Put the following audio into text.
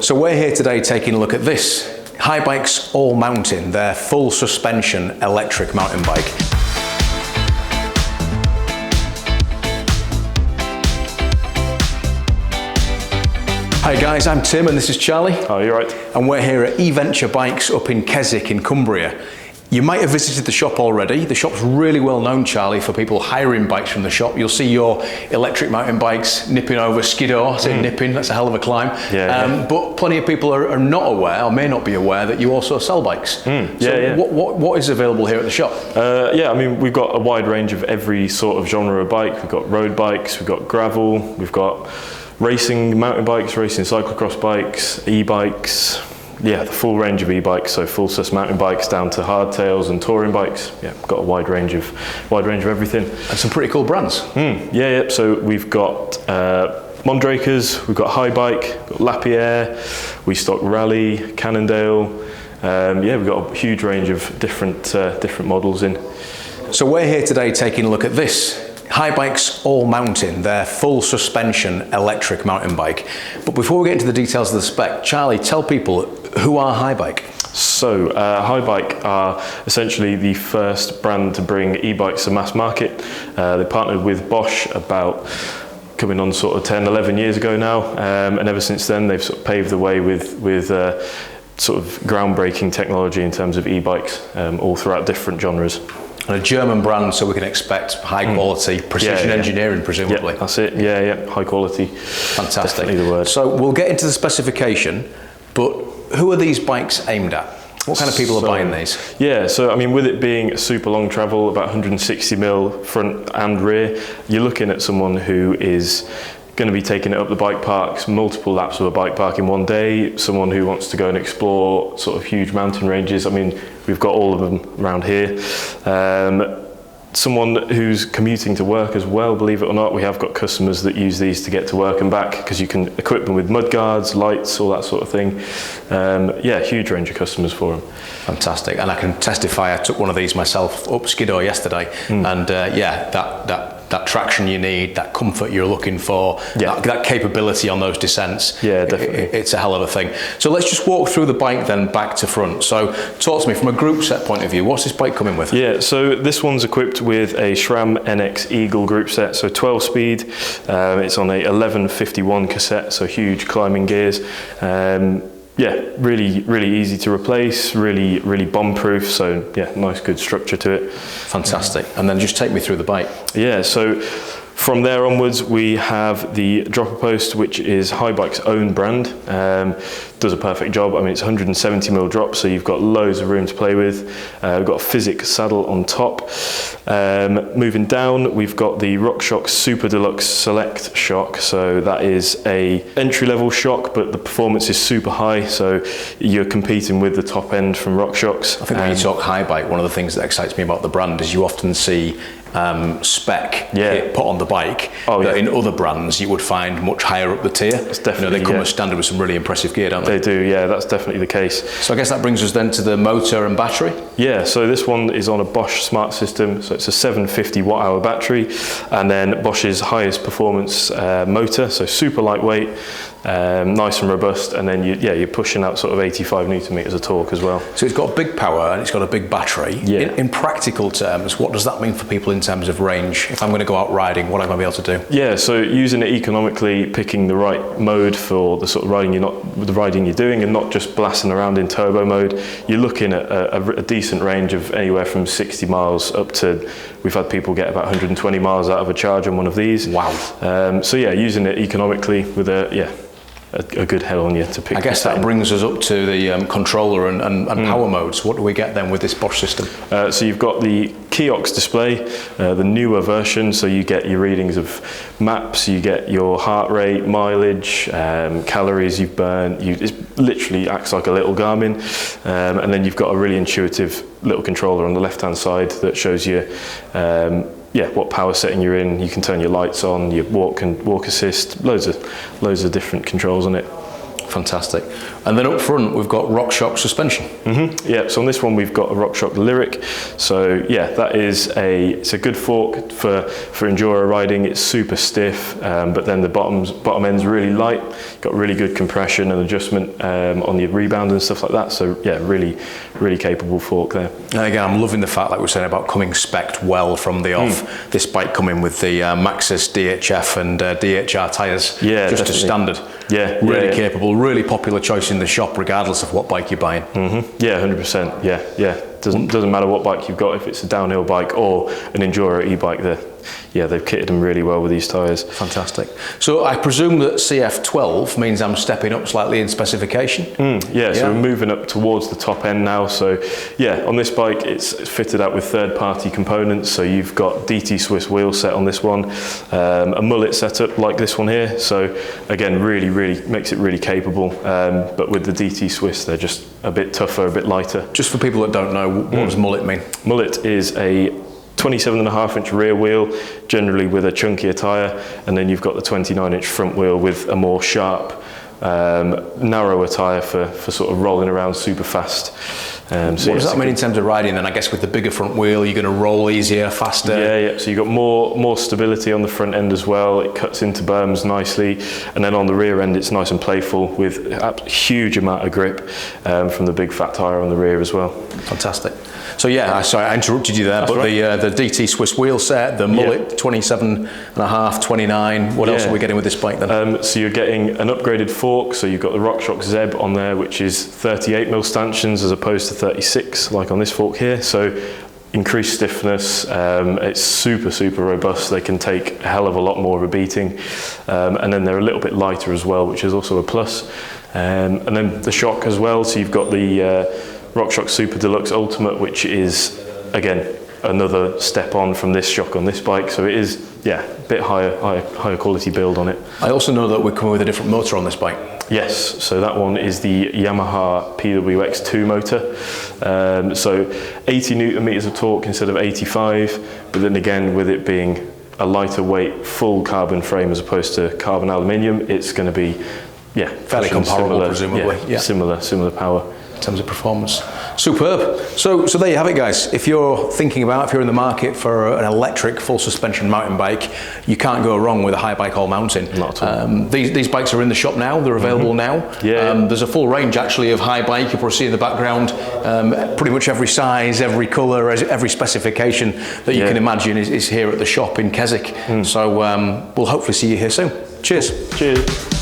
So we're here today taking a look at this Haibike AllMtn, their full suspension electric mountain bike. Hi guys, I'm Tim and this is Charlie. Oh, you're right. And we're here at Bikes up in Keswick in Cumbria. You might have visited the shop already. The shop's really well known, Charlie, for people hiring bikes from the shop. You'll see your electric mountain bikes nipping over Skiddaw. I say nipping, that's a hell of a climb. But plenty of people are not aware, or may not be aware, that you also sell bikes. What is available here at the shop? I mean, we've got a wide range of every sort of genre of bike. We've got road bikes, we've got gravel, we've got racing mountain bikes, racing cyclocross bikes, e-bikes. Yeah, the full range of e-bikes, so full sus mountain bikes down to hardtails and touring bikes. Yeah, got a wide range of everything. And some pretty cool brands. So we've got Mondrakers, we've got Haibike, got Lapierre, we stock Rally, Cannondale. We've got a huge range of different models in. So we're here today taking a look at this Haibike AllMtn, their full suspension electric mountain bike. But before we get into the details of the spec, Charlie, tell people, who are Haibike? So Haibike are essentially the first brand to bring e-bikes to mass market. They partnered with Bosch about coming on sort of 10, 11 years ago now, and ever since then they've sort of paved the way with sort of groundbreaking technology in terms of e-bikes, all throughout different genres. And a German brand, so we can expect high quality, precision engineering, presumably. Yeah, that's it, high quality. Fantastic. Definitely the word. So we'll get into the specification, but who are these bikes aimed at? What kind of people are buying these? Yeah, so I mean, with it being a super long travel, about 160 mil front and rear, you're looking at someone who is going to be taking it up the bike parks, multiple laps of a bike park in one day, someone who wants to go and explore sort of huge mountain ranges. I mean, we've got all of them around here. Someone who's commuting to work as well, believe it or not. We have got customers that use these to get to work and back because you can equip them with mud guards, lights, all that sort of thing. Huge range of customers for them. Fantastic, and I can testify, I took one of these myself up Skiddaw yesterday, and that traction you need, that comfort you're looking for, that capability on those descents, definitely. It's a hell of a thing. So let's just walk through the bike then back to front. So talk to me from a group set point of view, what's this bike coming with? Yeah, so this one's equipped with a SRAM NX Eagle group set, so 12 speed. It's on a 1151 cassette, so huge climbing gears. Really easy to replace, really bomb proof, so nice good structure to it. Fantastic. And then just take me through the bike. Yeah, so from there onwards we have the dropper post, which is Haibike's own brand. Does a perfect job. I mean, it's 170 mil drop, so you've got loads of room to play with. We've got a Physic saddle on top. Moving down, we've got the RockShox Super Deluxe Select shock. So that is a entry-level shock, but the performance is super high. So you're competing with the top end from RockShox. I think when you talk Haibike, one of the things that excites me about the brand is you often see spec put on the bike that in other brands you would find much higher up the tier. It's definitely, they come as standard with some really impressive gear, don't they? They do, that's definitely the case. So I guess that brings us then to the motor and battery. Yeah, so this one is on a Bosch Smart System, so it's a 750 watt-hour battery, and then Bosch's highest performance motor, so super lightweight, nice and robust, and then you're pushing out sort of 85 newton meters of torque as well. So it's got big power and it's got a big battery. In practical terms, what does that mean for people in terms of range? If I'm going to go out riding, what am I going to be able to do? Yeah, so using it economically, picking the right mode for the sort of riding you're doing, and not just blasting around in turbo mode, you're looking at a decent range of anywhere from 60 miles up to, we've had people get about 120 miles out of a charge on one of these. Wow. Using it economically with a good head on you to pick. I guess that brings us up to the controller and power modes. What do we get then with this Bosch system? So you've got the Kiox display, the newer version, so you get your readings of maps, you get your heart rate, mileage, calories you've burned. It literally acts like a little Garmin, and then you've got a really intuitive little controller on the left-hand side that shows you what power setting you're in. You can turn your lights on, your walk assist, loads of different controls on it. Fantastic. And then up front, we've got RockShox suspension. Yeah, so on this one, we've got a RockShox Lyric. So yeah, that is it's a good fork for enduro riding. It's super stiff, but then the bottom end's really light. Got really good compression and adjustment on the rebound and stuff like that. So yeah, really capable fork there. And again, I'm loving the fact, like we were saying, about coming spec'd well from the off. This bike coming with the Maxxis DHF and DHR tyres, Yeah, just definitely. as standard. Yeah, really yeah. capable, really popular choice in the shop, regardless of what bike you're buying. Yeah, 100%. Yeah. Doesn't matter what bike you've got, if it's a downhill bike or an enduro e-bike. They've kitted them really well with these tyres. Fantastic. So I presume that CF12 means I'm stepping up slightly in specification? Yeah, so we're moving up towards the top end now. So yeah, on this bike, it's fitted out with third-party components. So you've got DT Swiss wheel set on this one, a mullet setup like this one here. So again, really makes it really capable. But with the DT Swiss, they're just a bit tougher, a bit lighter. Just for people that don't know, what does mullet mean? Mullet is a 27.5-inch rear wheel, generally with a chunkier tyre, and then you've got the 29-inch front wheel with a more sharp, narrower tyre for sort of rolling around super fast. What does that mean in terms of riding then? I guess with the bigger front wheel, you're going to roll easier, faster? Yeah, so you've got more stability on the front end as well. It cuts into berms nicely, and then on the rear end it's nice and playful with a huge amount of grip from the big fat tyre on the rear as well. Fantastic. So yeah, sorry I interrupted you there, but right. The DT Swiss wheel set, the mullet, 27.5, 29, what else are we getting with this bike then? So you're getting an upgraded fork, so you've got the RockShox Zeb on there, which is 38mm stanchions as opposed to 36, like on this fork here. So increased stiffness, it's super robust. They can take a hell of a lot more of a beating, and then they're a little bit lighter as well, which is also a plus. And then the shock as well, so you've got the RockShox Super Deluxe Ultimate, which is again another step on from this shock on this bike, so it is a bit higher quality build on it. I also know that we're coming with a different motor on this bike. Yes, so that one is the Yamaha PWX2 motor. So 80 Newton meters of torque instead of 85, but then again, with it being a lighter weight full carbon frame as opposed to carbon aluminium, it's going to be fairly comparable, presumably. Similar power in terms of performance. Superb. So there you have it, guys. If you're if you're in the market for an electric full suspension mountain bike, you can't go wrong with a Haibike AllMtn. Not at all. These bikes are in the shop now. They're available now. There's a full range actually of Haibike. You probably see in the background, pretty much every size, every colour, every specification that you can imagine is here at the shop in Keswick. So we'll hopefully see you here soon. Cheers. Cheers.